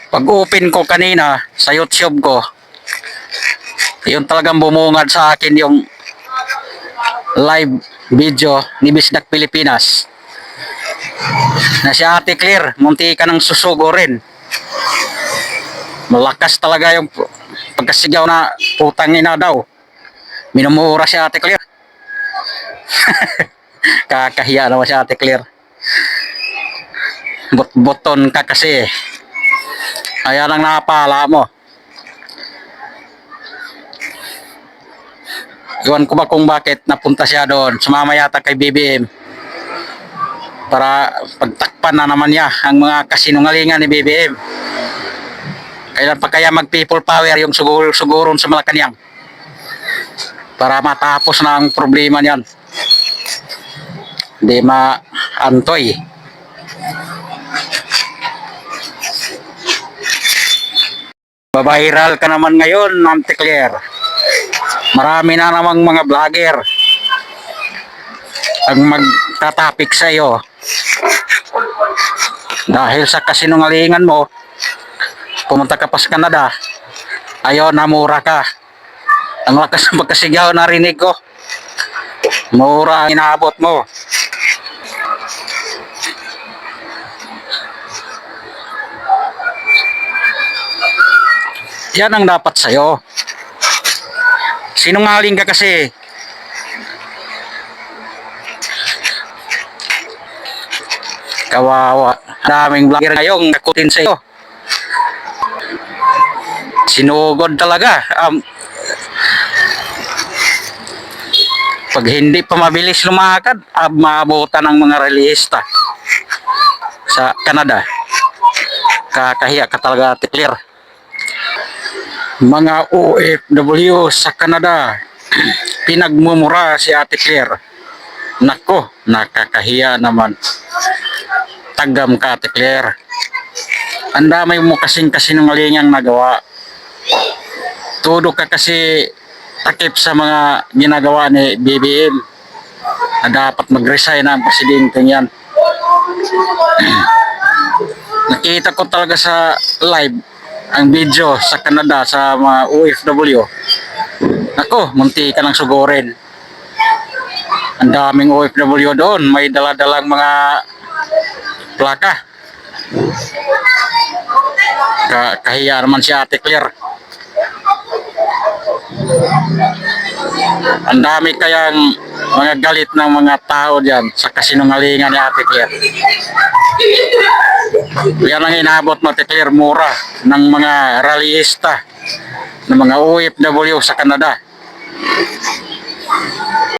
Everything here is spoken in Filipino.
Pag-open ko kanina sa YouTube ko, yun talagang bumungad sa akin yung live video ni Bisdak Pilipinas na si Ate Claire, munti ka ng susugo rin. Malakas talaga yung pagkasigaw na putang ina daw. Minumura si Ate Claire. Kakahiya naman si Ate Claire. Boton ka kasi. Ayan ang napala mo. Iwan ko ba kung bakit napunta siya doon. Sumama yata kay BBM. Para pagtakpan na naman niya ang mga kasinungalingan ni BBM. Kailan pa kaya mag people power yung suguron sa Malacanang? Para matapos na ang problema niyan. Hindi ma-antoy. Babiral ka naman ngayon, Ate Claire. Marami na namang mga vlogger ang magtatapik sa iyo. Dahil sa kasinungalingan mo, pumunta ka pa sa Canada, ayaw, namura ka. Ang lakas ng pagkasigaw narinig ko. Mura ang inaabot mo. Yan ang dapat sa'yo. Sinungaling ka kasi. Kawawa. Daming vlogger ngayong nakutin sa'yo. Sinugod talaga. Pag hindi pa mabilis lumakad, maabutan ng mga relihista sa Canada. Kakahiya ka talaga, Ate Claire. Mga OFW sa Canada, pinagmumura si Ate Claire. Nako, nakakahiya naman. Tagam ka, Ate Claire. Ang dami mo kasing kasinungalingang nagawa. Todo ka kasi takip sa mga ginagawa ni BBM na dapat mag-resign ang presidente niyan. Nakita ko talaga sa live ang video sa Canada sa mga OFW. Nako, munti ka ng sugurin. Ang daming OFW doon, may dala-dalang mga plaka. Kahiya naman si Ate Claire. Ang dami kayang mga galit ng mga tao diyan sa kasinungalingan ni Ate Claire. Yan ang inabot mo, Ate Claire, mura ng mga rallyista, ng mga OFW sa Canada.